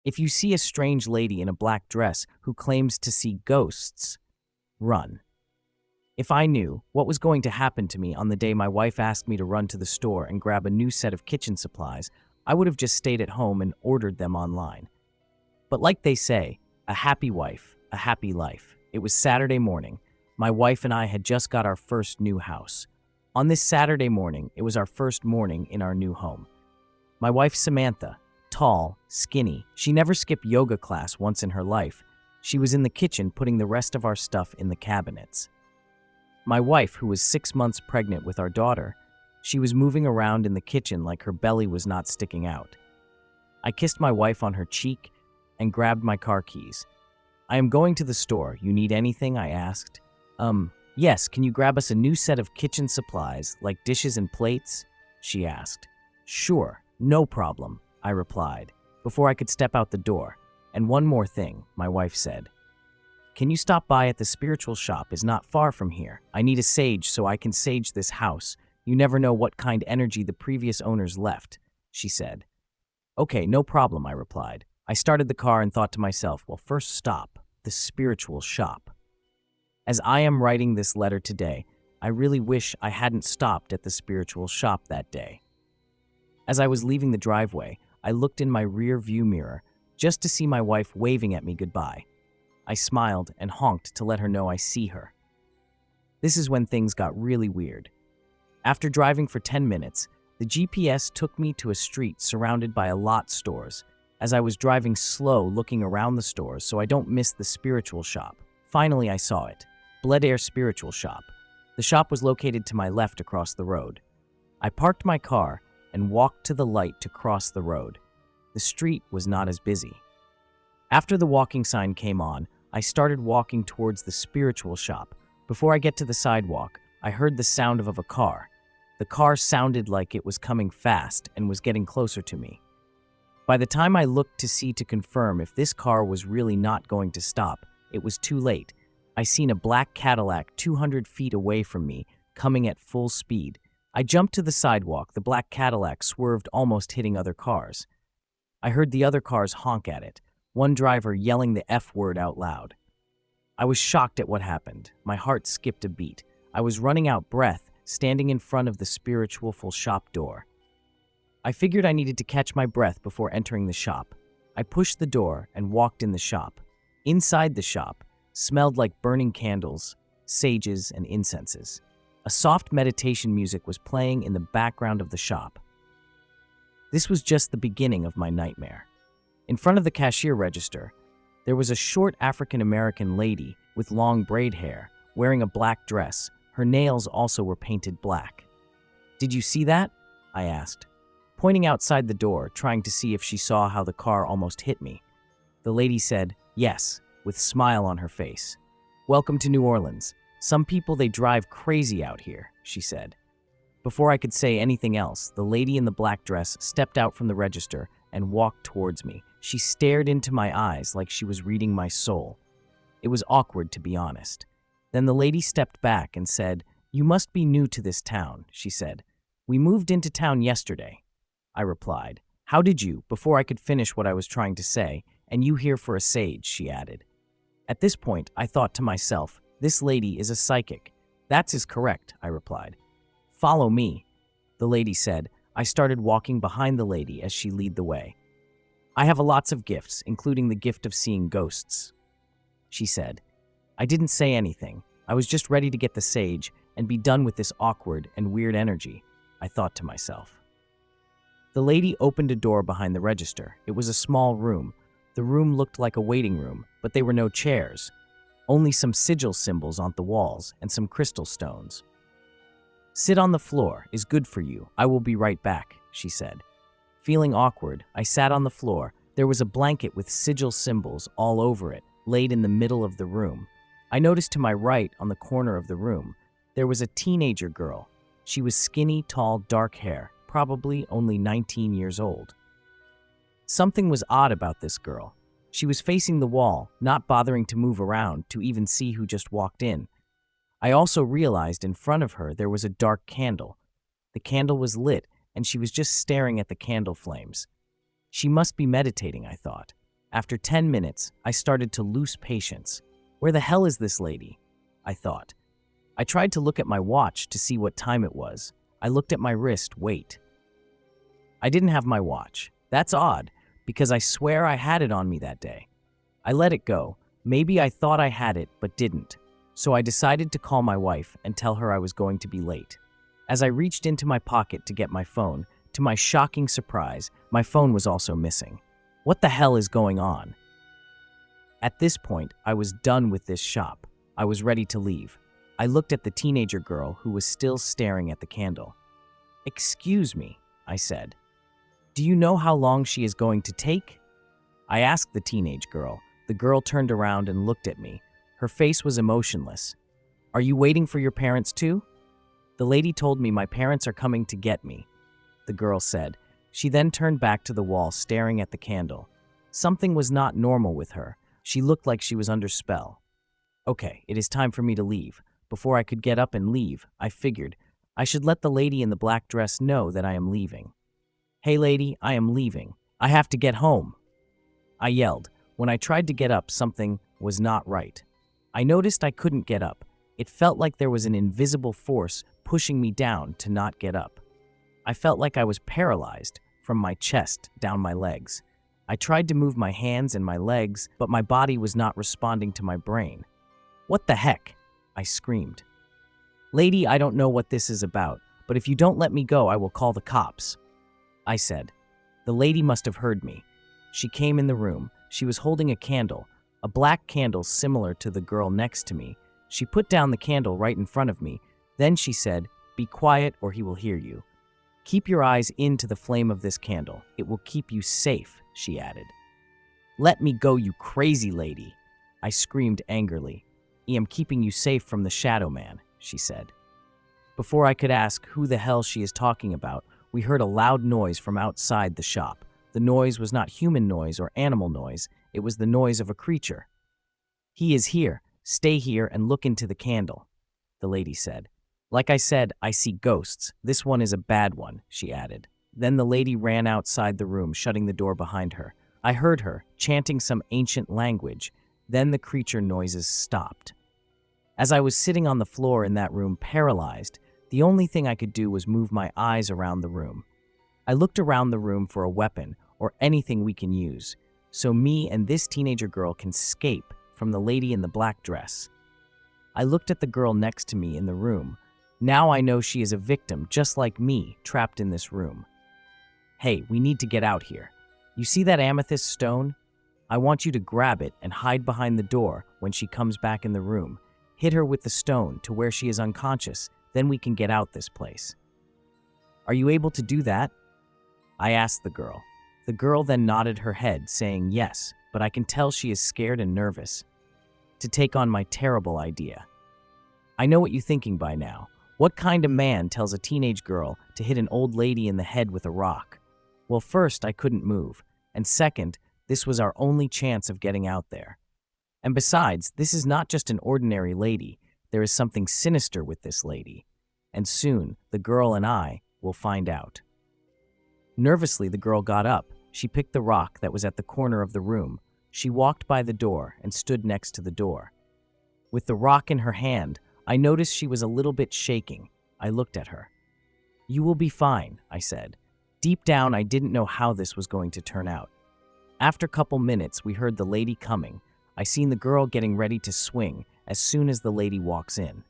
If you see a strange lady in a black dress who claims to see ghosts, run. If I knew what was going to happen to me on the day my wife asked me to run to the store and grab a new set of kitchen supplies, I would have just stayed at home and ordered them online. But like they say, a happy wife, a happy life. It was Saturday morning. My wife and I had just got our first new house. On this Saturday morning, it was our first morning in our new home. My wife Samantha, tall, skinny, she never skipped yoga class once in her life. She was in the kitchen putting the rest of our stuff in the cabinets. My wife, who was 6 months pregnant with our daughter, she was moving around in the kitchen like her belly was not sticking out. I kissed my wife on her cheek and grabbed my car keys. "I am going to the store. You need anything?" I asked. Yes, can you grab us a new set of kitchen supplies, like dishes and plates?" she asked. "Sure, no problem," I replied, before I could step out the door. "And one more thing," my wife said. "Can you stop by at the spiritual shop? Is not far from here. I need a sage so I can sage this house. You never know what kind energy the previous owners left," she said. "Okay, no problem," I replied. I started the car and thought to myself, well, first stop, the spiritual shop. As I am writing this letter today, I really wish I hadn't stopped at the spiritual shop that day. As I was leaving the driveway, I looked in my rear view mirror just to see my wife waving at me goodbye. I smiled and honked to let her know I see her. This is when things got really weird. After driving for 10 minutes, the GPS took me to a street surrounded by a lot of stores. As I was driving slow looking around the stores so I don't miss the spiritual shop, finally I saw it. Bled Air Spiritual Shop. The shop was located to my left across the road. I parked my car and walked to the light to cross the road. The street was not as busy. After the walking sign came on, I started walking towards the spiritual shop. Before I get to the sidewalk, I heard the sound of a car. The car sounded like it was coming fast and was getting closer to me. By the time I looked to see to confirm if this car was really not going to stop, it was too late. I seen a black Cadillac 200 feet away from me, coming at full speed. I jumped to the sidewalk. The black Cadillac swerved, almost hitting other cars. I heard the other cars honk at it, one driver yelling the F word out loud. I was shocked at what happened. My heart skipped a beat. I was running out breath, standing in front of the spiritual full shop door. I figured I needed to catch my breath before entering the shop. I pushed the door and walked in the shop. Inside the shop, smelled like burning candles, sages, and incenses. A soft meditation music was playing in the background of the shop. This was just the beginning of my nightmare. In front of the cashier register, there was a short African-American lady with long braid hair, wearing a black dress. Her nails also were painted black. "Did you see that?" I asked, pointing outside the door, trying to see if she saw how the car almost hit me. The lady said, "Yes," with a smile on her face. "Welcome to New Orleans. Some people, they drive crazy out here," she said. Before I could say anything else, the lady in the black dress stepped out from the register and walked towards me. She stared into my eyes like she was reading my soul. It was awkward, to be honest. Then the lady stepped back and said, "You must be new to this town," she said. "We moved into town yesterday," I replied. "How did you?" Before I could finish what I was trying to say. "And you here for a sage," she added. At this point, I thought to myself, this lady is a psychic. "That is correct," I replied. "Follow me," the lady said. I started walking behind the lady as she led the way. "I have lots of gifts, including the gift of seeing ghosts," she said. I didn't say anything. I was just ready to get the sage and be done with this awkward and weird energy, I thought to myself. The lady opened a door behind the register. It was a small room. The room looked like a waiting room, but there were no chairs. Only some sigil symbols on the walls and some crystal stones. "Sit on the floor is good for you. I will be right back," she said. Feeling awkward, I sat on the floor. There was a blanket with sigil symbols all over it, laid in the middle of the room. I noticed to my right, on the corner of the room, there was a teenager girl. She was skinny, tall, dark hair, probably only 19 years old. Something was odd about this girl. She was facing the wall, not bothering to move around to even see who just walked in. I also realized in front of her there was a dark candle. The candle was lit, and she was just staring at the candle flames. She must be meditating, I thought. After 10 minutes, I started to lose patience. Where the hell is this lady? I thought. I tried to look at my watch to see what time it was. I looked at my wrist. Wait. I didn't have my watch. That's odd, because I swear I had it on me that day. I let it go. Maybe I thought I had it, but didn't. So I decided to call my wife and tell her I was going to be late. As I reached into my pocket to get my phone, to my shocking surprise, my phone was also missing. What the hell is going on? At this point, I was done with this shop. I was ready to leave. I looked at the teenager girl who was still staring at the candle. "Excuse me," I said. "Do you know how long she is going to take?" I asked the teenage girl. The girl turned around and looked at me. Her face was emotionless. "Are you waiting for your parents too?" "The lady told me my parents are coming to get me," the girl said. She then turned back to the wall, staring at the candle. Something was not normal with her. She looked like she was under spell. Okay, it is time for me to leave. Before I could get up and leave, I figured I should let the lady in the black dress know that I am leaving. "Hey lady, I am leaving. I have to get home," I yelled. When I tried to get up, something was not right. I noticed I couldn't get up. It felt like there was an invisible force pushing me down to not get up. I felt like I was paralyzed from my chest down my legs. I tried to move my hands and my legs, but my body was not responding to my brain. "What the heck?" I screamed. "Lady, I don't know what this is about, but if you don't let me go, I will call the cops," I said. The lady must have heard me. She came in the room. She was holding a candle, a black candle similar to the girl next to me. She put down the candle right in front of me. Then she said, "Be quiet or he will hear you. Keep your eyes into the flame of this candle. It will keep you safe," she added. "Let me go, you crazy lady," I screamed angrily. "I am keeping you safe from the shadow man," she said. Before I could ask who the hell she is talking about, we heard a loud noise from outside the shop. The noise was not human noise or animal noise. It was the noise of a creature. "He is here. Stay here and look into the candle," the lady said. "Like I said, I see ghosts. This one is a bad one," she added. Then the lady ran outside the room, shutting the door behind her. I heard her chanting some ancient language. Then the creature noises stopped. As I was sitting on the floor in that room, paralyzed, the only thing I could do was move my eyes around the room. I looked around the room for a weapon or anything we can use, so me and this teenager girl can escape from the lady in the black dress. I looked at the girl next to me in the room. Now I know she is a victim just like me, trapped in this room. "Hey, we need to get out here. You see that amethyst stone? I want you to grab it and hide behind the door when she comes back in the room. Hit her with the stone to where she is unconscious, then we can get out this place." "Are you able to do that?" I asked the girl. The girl then nodded her head, saying yes, but I can tell she is scared and nervous to take on my terrible idea. I know what you're thinking by now. What kind of man tells a teenage girl to hit an old lady in the head with a rock? Well, first, I couldn't move, and second, this was our only chance of getting out there. And besides, this is not just an ordinary lady. There is something sinister with this lady. And soon, the girl and I will find out. Nervously, the girl got up. She picked the rock that was at the corner of the room. She walked by the door and stood next to the door. With the rock in her hand, I noticed she was a little bit shaking. I looked at her. "You will be fine," I said. Deep down, I didn't know how this was going to turn out. After a couple minutes, we heard the lady coming. I seen the girl getting ready to swing as soon as the lady walks in.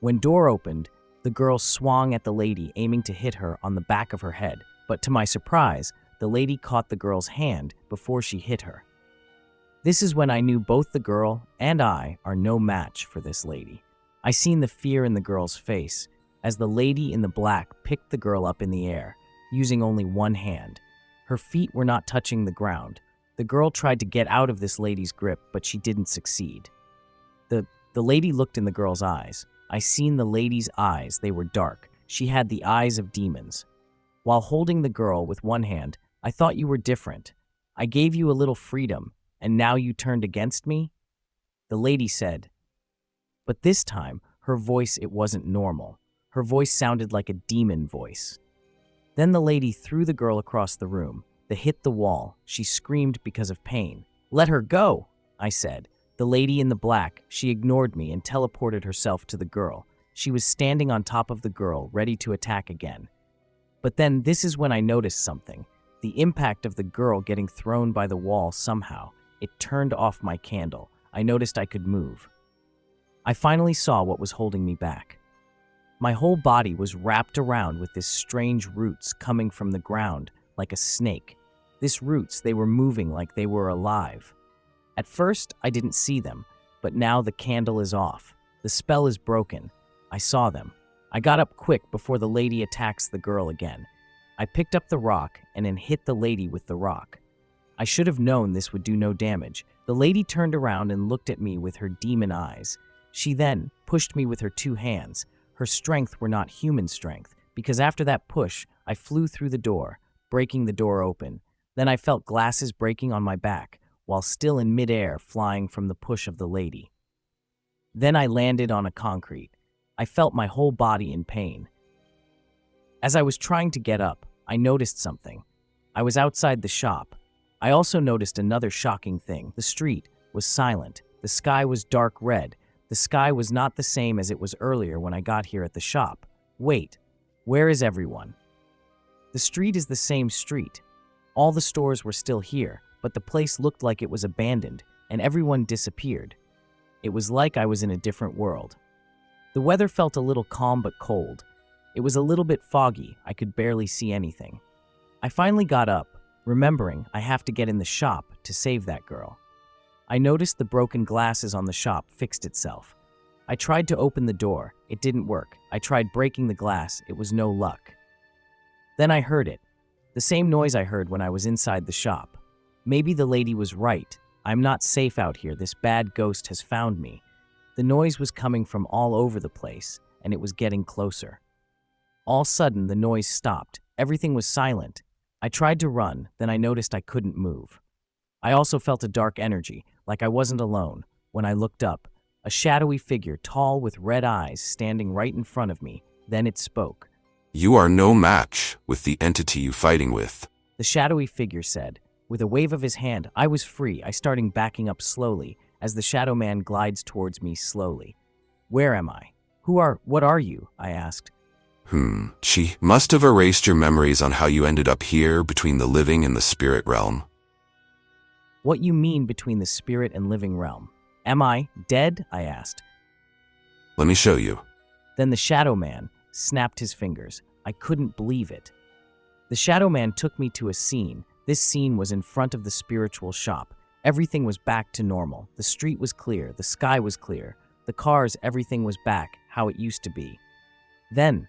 When door opened, the girl swung at the lady, aiming to hit her on the back of her head. But to my surprise, the lady caught the girl's hand before she hit her. This is when I knew both the girl and I are no match for this lady. I seen the fear in the girl's face as the lady in the black picked the girl up in the air, using only one hand. Her feet were not touching the ground. The girl tried to get out of this lady's grip, but she didn't succeed. The lady looked in the girl's eyes. I seen the lady's eyes. They were dark. She had the eyes of demons. While holding the girl with one hand, I thought you were different. I gave you a little freedom, and now you turned against me? The lady said. But this time, her voice, it wasn't normal. Her voice sounded like a demon voice. Then the lady threw the girl across the room. The hit the wall. She screamed because of pain. "Let her go," I said. The lady in the black, she ignored me and teleported herself to the girl. She was standing on top of the girl, ready to attack again. But then this is when I noticed something. The impact of the girl getting thrown by the wall somehow. It turned off my candle. I noticed I could move. I finally saw what was holding me back. My whole body was wrapped around with this strange roots coming from the ground like a snake. These roots, they were moving like they were alive. At first, I didn't see them, but now the candle is off. The spell is broken. I saw them. I got up quick before the lady attacks the girl again. I picked up the rock and then hit the lady with the rock. I should have known this would do no damage. The lady turned around and looked at me with her demon eyes. She then pushed me with her 2 hands. Her strength were not human strength, because after that push, I flew through the door, breaking the door open. Then I felt glasses breaking on my back, while still in midair flying from the push of the lady. Then I landed on a concrete. I felt my whole body in pain. As I was trying to get up, I noticed something. I was outside the shop. I also noticed another shocking thing. The street was silent. The sky was dark red. The sky was not the same as it was earlier when I got here at the shop. Wait, where is everyone? The street is the same street. All the stores were still here, but the place looked like it was abandoned, and everyone disappeared. It was like I was in a different world. The weather felt a little calm but cold. It was a little bit foggy. I could barely see anything. I finally got up, remembering I have to get in the shop to save that girl. I noticed the broken glasses on the shop fixed itself. I tried to open the door. It didn't work. I tried breaking the glass. It was no luck. Then I heard it. The same noise I heard when I was inside the shop. Maybe the lady was right. I'm not safe out here. This bad ghost has found me. The noise was coming from all over the place, and it was getting closer. All of a sudden, the noise stopped. Everything was silent. I tried to run, then I noticed I couldn't move. I also felt a dark energy, like I wasn't alone. When I looked up, a shadowy figure, tall with red eyes, standing right in front of me. Then it spoke. "You are no match with the entity you fighting with," the shadowy figure said. With a wave of his hand, I was free. I started backing up slowly as the shadow man glides towards me slowly. "Where am I? What are you?" I asked. She must have erased your memories on how you ended up here between the living and the spirit realm. What you mean between the spirit and living realm? Am I dead? I asked. Let me show you. Then the shadow man snapped his fingers. I couldn't believe it. The shadow man took me to a scene. This scene was in front of the spiritual shop. Everything was back to normal. The street was clear. The sky was clear. The cars, everything was back how it used to be. Then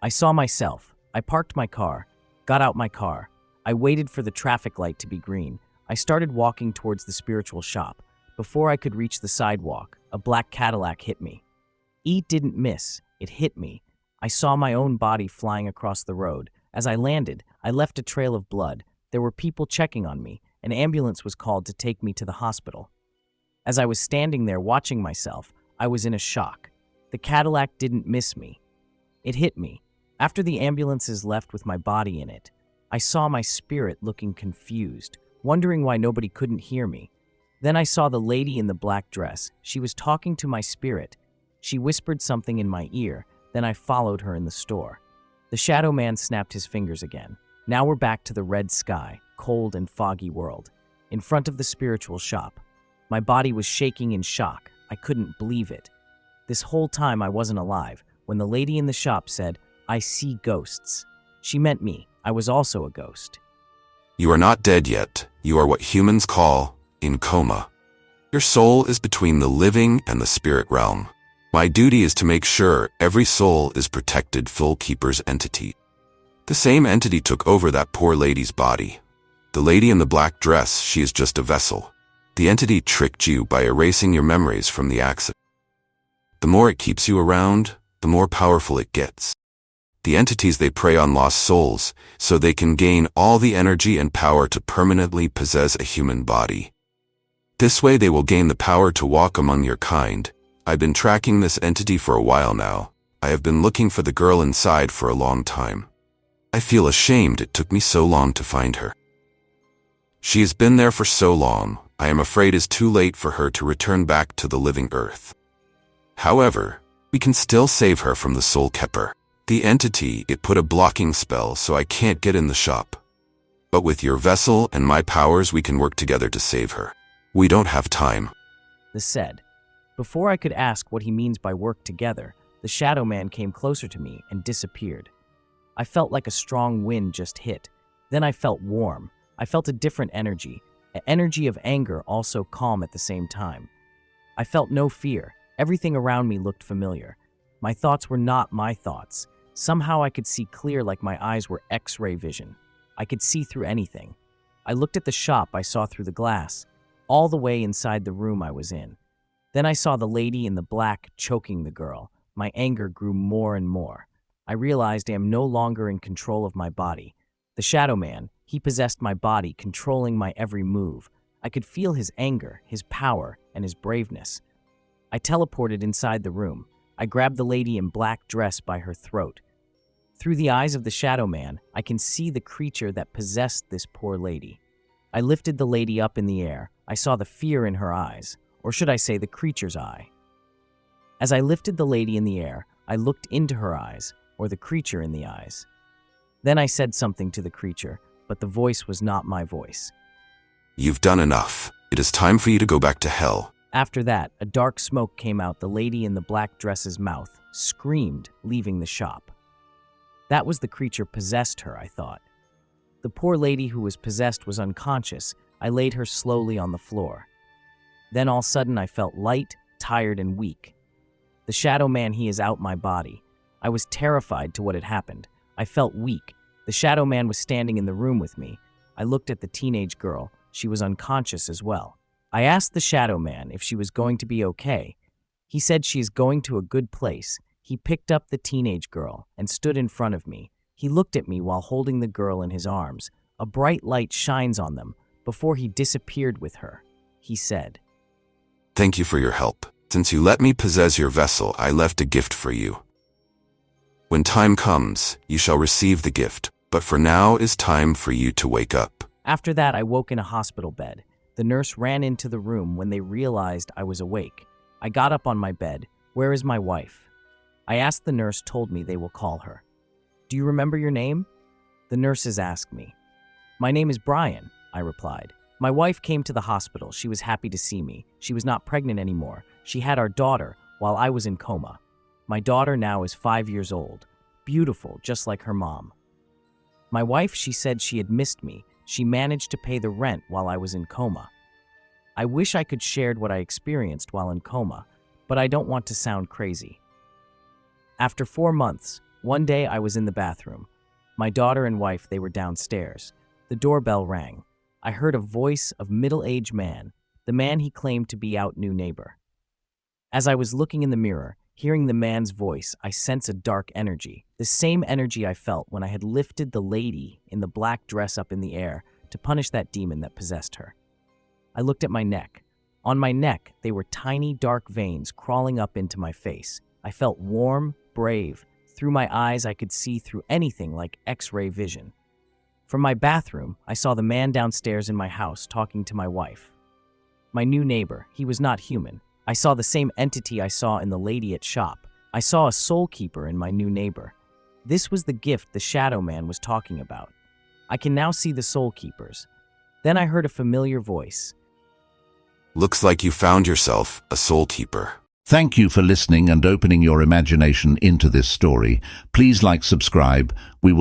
I saw myself. I parked my car, got out my car. I waited for the traffic light to be green. I started walking towards the spiritual shop. Before I could reach the sidewalk, a black Cadillac hit me. It didn't miss. It hit me. I saw my own body flying across the road. As I landed, I left a trail of blood. There were people checking on me. An ambulance was called to take me to the hospital. As I was standing there watching myself, I was in a shock. The Cadillac didn't miss me. It hit me. After the ambulances left with my body in it, I saw my spirit looking confused, wondering why nobody couldn't hear me. Then I saw the lady in the black dress. She was talking to my spirit. She whispered something in my ear. Then I followed her in the store. The shadow man snapped his fingers again. Now we're back to the red sky, cold and foggy world. In front of the spiritual shop. My body was shaking in shock. I couldn't believe it. This whole time I wasn't alive. When the lady in the shop said, "I see ghosts," she meant me. I was also a ghost. You are not dead yet. You are what humans call in coma. Your soul is between the living and the spirit realm. My duty is to make sure every soul is protected. Full Keeper's entity. The same entity took over that poor lady's body. The lady in the black dress, she is just a vessel. The entity tricked you by erasing your memories from the accident. The more it keeps you around, the more powerful it gets. The entities, they prey on lost souls, so they can gain all the energy and power to permanently possess a human body. This way they will gain the power to walk among your kind. I've been tracking this entity for a while now. I have been looking for the girl inside for a long time. I feel ashamed it took me so long to find her. She has been there for so long, I am afraid it's too late for her to return back to the living earth. However, we can still save her from the soul keeper. The entity, it put a blocking spell so I can't get in the shop. But with your vessel and my powers we can work together to save her. We don't have time. This said. Before I could ask what he means by work together, the shadow man came closer to me and disappeared. I felt like a strong wind just hit. Then I felt warm. I felt a different energy, an energy of anger, also calm at the same time. I felt no fear. Everything around me looked familiar. My thoughts were not my thoughts. Somehow I could see clear, like my eyes were X-ray vision. I could see through anything. I looked at the shop I saw through the glass, all the way inside the room I was in. Then I saw the lady in the black choking the girl. My anger grew more and more. I realized I am no longer in control of my body. The shadow man, he possessed my body, controlling my every move. I could feel his anger, his power, and his braveness. I teleported inside the room. I grabbed the lady in black dress by her throat. Through the eyes of the shadow man, I can see the creature that possessed this poor lady. I lifted the lady up in the air. I saw the fear in her eyes, or should I say the creature's eye. As I lifted the lady in the air, I looked into her eyes, or the creature in the eyes. Then I said something to the creature, but the voice was not my voice. You've done enough. It is time for you to go back to hell. After that, a dark smoke came out the lady in the black dress's mouth, screamed, leaving the shop. That was the creature possessed her, I thought. The poor lady who was possessed was unconscious. I laid her slowly on the floor. Then all of a sudden I felt light, tired, and weak. The shadow man, he is out my body. I was terrified to what had happened. I felt weak. The shadow man was standing in the room with me. I looked at the teenage girl. She was unconscious as well. I asked the shadow man if she was going to be okay. He said she is going to a good place. He picked up the teenage girl and stood in front of me. He looked at me while holding the girl in his arms. A bright light shines on them. Before he disappeared with her, he said, Thank you for your help. Since you let me possess your vessel, I left a gift for you. When time comes, you shall receive the gift, but for now is time for you to wake up. After that, I woke in a hospital bed. The nurse ran into the room when they realized I was awake. I got up on my bed. Where is my wife? I asked the nurse, told me they will call her. Do you remember your name? The nurses asked me. My name is Brian, I replied. My wife came to the hospital. She was happy to see me. She was not pregnant anymore. She had our daughter while I was in coma. My daughter now is 5 years old, beautiful, just like her mom. My wife, she said she had missed me. She managed to pay the rent while I was in coma. I wish I could share what I experienced while in coma, but I don't want to sound crazy. After 4 months, one day I was in the bathroom. My daughter and wife, they were downstairs. The doorbell rang. I heard a voice of middle-aged man, the man he claimed to be our new neighbor. As I was looking in the mirror, hearing the man's voice, I sensed a dark energy, the same energy I felt when I had lifted the lady in the black dress up in the air to punish that demon that possessed her. I looked at my neck. On my neck, they were tiny dark veins crawling up into my face. I felt warm, brave. Through my eyes, I could see through anything like X-ray vision. From my bathroom, I saw the man downstairs in my house talking to my wife. My new neighbor, he was not human. I saw the same entity I saw in the lady at shop. I saw a soul keeper in my new neighbor. This was the gift the shadow man was talking about. I can now see the soul keepers. Then I heard a familiar voice. Looks like you found yourself a soul keeper. Thank you for listening and opening your imagination into this story. Please like, subscribe. We will